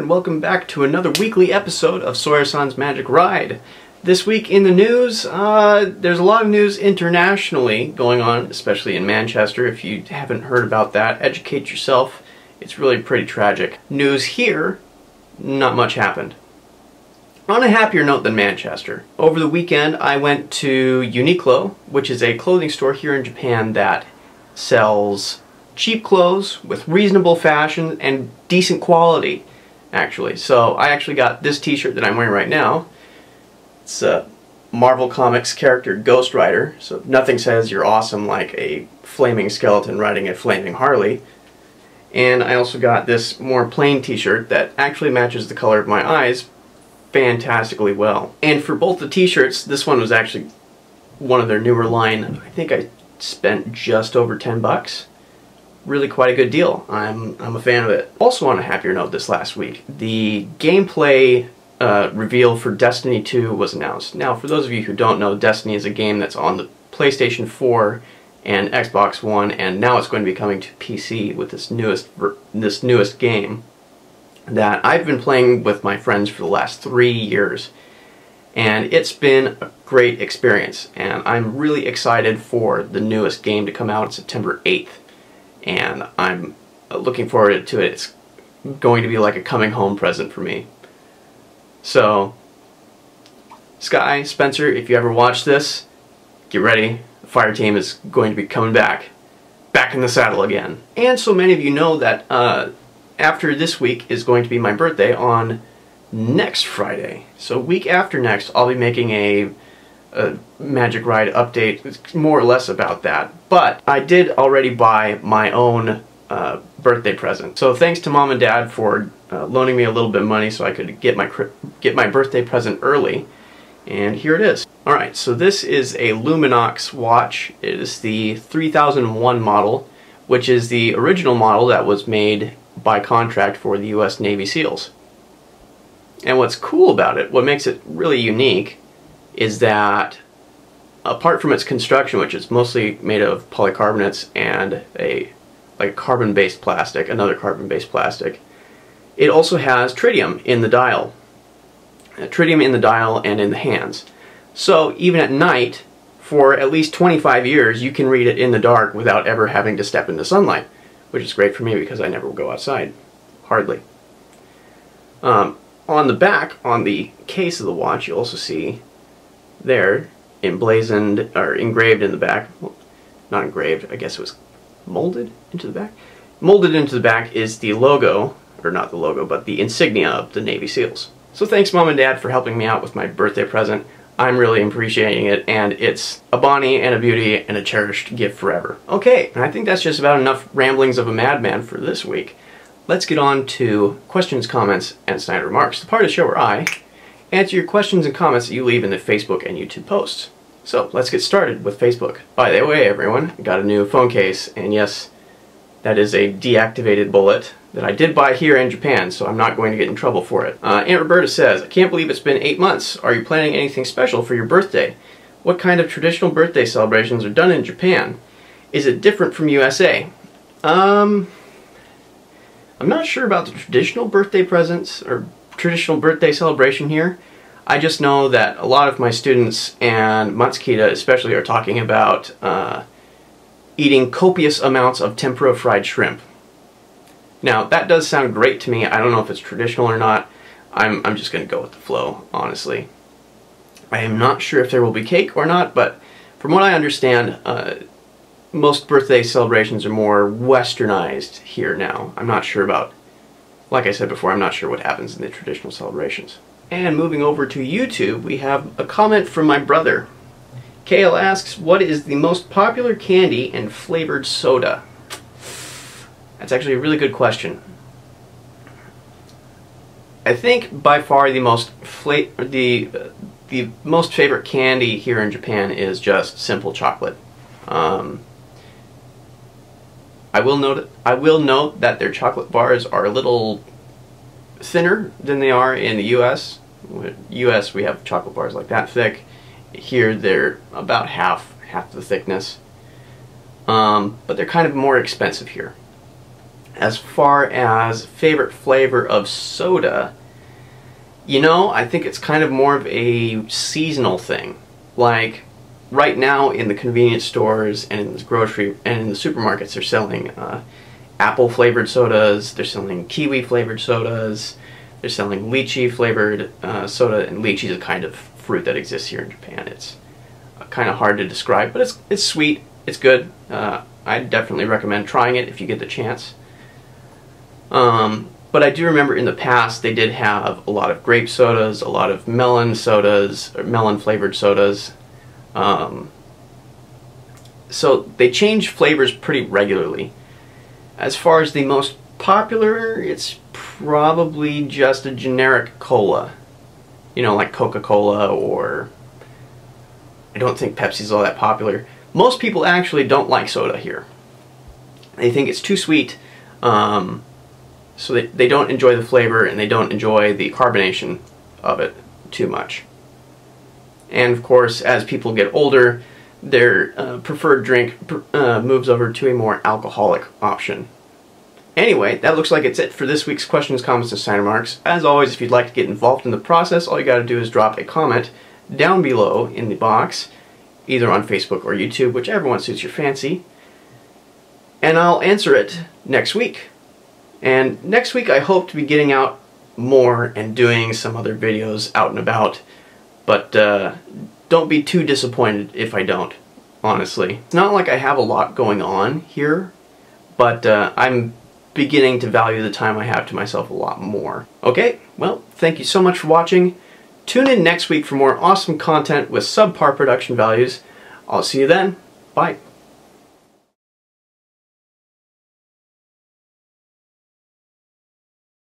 and welcome back to another weekly episode of Sawyer-san's Magic Ride. This week in the news, there's a lot of news internationally going on, especially in Manchester. If you haven't heard about that, educate yourself. It's really pretty tragic. News here, not much happened. On a happier note than Manchester, over the weekend I went to Uniqlo, which is a clothing store here in Japan that sells cheap clothes with reasonable fashion and decent quality, actually. So I actually got this t-shirt that I'm wearing right now. It's a Marvel Comics character Ghost Rider, so nothing says you're awesome like a flaming skeleton riding a flaming Harley. And I also got this more plain t-shirt that actually matches the color of my eyes fantastically well. And for both the t-shirts, this one was actually one of their newer line. I think I spent just over 10 bucks. Really quite a good deal. I'm a fan of it. Also on a happier note this last week, the gameplay reveal for Destiny 2 was announced. Now, for those of you who don't know, Destiny is a game that's on the PlayStation 4 and Xbox One, and now it's going to be coming to PC with this newest game that I've been playing with my friends for the last 3 years. And it's been a great experience, and I'm really excited for the newest game to come out on September 8th. And I'm looking forward to it. It's going to be like a coming home present for me. So, Sky, Spencer, if you ever watch this, get ready. The fire team is going to be coming back in the saddle again. And so many of you know that after this week is going to be my birthday on next Friday. So week after next, I'll be making a Magic Ride update. It's more or less about that. But I did already buy my own birthday present. So thanks to Mom and Dad for loaning me a little bit of money so I could get my birthday present early. And here it is. Alright, so this is a Luminox watch. It is the 3001 model, which is the original model that was made by contract for the US Navy SEALs. And what's cool about it, what makes it really unique, is that apart from its construction, which is mostly made of polycarbonates and like carbon-based plastic, another carbon-based plastic, it also has tritium in the dial. Tritium in the dial and in the hands. So even at night, for at least 25 years, you can read it in the dark without ever having to step into sunlight, which is great for me because I never go outside. Hardly. On the back, on the case of the watch, you also see there, emblazoned, or engraved in the back, well, not engraved, I guess it was molded into the back. Molded into the back is the logo, or not the logo, but the insignia of the Navy SEALs. So thanks Mom and Dad for helping me out with my birthday present. I'm really appreciating it, and it's a Bonnie and a beauty and a cherished gift forever. Okay, and I think that's just about enough ramblings of a madman for this week. Let's get on to questions, comments, and snide remarks, the part of the show where I answer your questions and comments that you leave in the Facebook and YouTube posts. So, let's get started with Facebook. By the way, everyone, I got a new phone case, and yes, that is a deactivated bullet that I did buy here in Japan, so I'm not going to get in trouble for it. Aunt Roberta says, I can't believe it's been 8 months. Are you planning anything special for your birthday? What kind of traditional birthday celebrations are done in Japan? Is it different from USA? I'm not sure about the traditional birthday presents or traditional birthday celebration here. I just know that a lot of my students and Matsushita especially are talking about eating copious amounts of tempura fried shrimp. Now that does sound great to me. I don't know if it's traditional or not. I'm just going to go with the flow, honestly. I am not sure if there will be cake or not, but from what I understand, most birthday celebrations are more westernized here now. I'm not sure about, like I said before, I'm not sure what happens in the traditional celebrations. And moving over to YouTube, we have a comment from my brother. Kale asks, what is the most popular candy and flavored soda? That's actually a really good question. I think by far the most favorite candy here in Japan is just simple chocolate. I will note that their chocolate bars are a little thinner than they are in the US. In the US we have chocolate bars like that thick. Here they're about half the thickness. But they're kind of more expensive here. As far as favorite flavor of soda, you know, I think it's kind of more of a seasonal thing. Like, right now in the convenience stores and in the grocery and in the supermarkets, they're selling apple flavored sodas, they're selling kiwi flavored sodas, they're selling lychee flavored soda, and lychee is a kind of fruit that exists here in Japan. It's kind of hard to describe, but it's sweet, it's good. I definitely recommend trying it if you get the chance. But I do remember in the past they did have a lot of grape sodas, a lot of melon sodas, or melon flavored sodas. So they change flavors pretty regularly. As far as the most popular, it's probably just a generic cola. You know, like Coca-Cola, or I don't think Pepsi's all that popular. Most people actually don't like soda here. They think it's too sweet, so they don't enjoy the flavor and they don't enjoy the carbonation of it too much. And of course, as people get older, their preferred drink moves over to a more alcoholic option. Anyway, that looks like it's it for this week's questions, comments, and sign remarks. As always, if you'd like to get involved in the process, all you gotta do is drop a comment down below in the box, either on Facebook or YouTube, whichever one suits your fancy, and I'll answer it next week. And next week I hope to be getting out more and doing some other videos out and about, but don't be too disappointed if I don't, honestly. It's not like I have a lot going on here, but I'm beginning to value the time I have to myself a lot more. Okay, well, thank you so much for watching. Tune in next week for more awesome content with subpar production values. I'll see you then. Bye.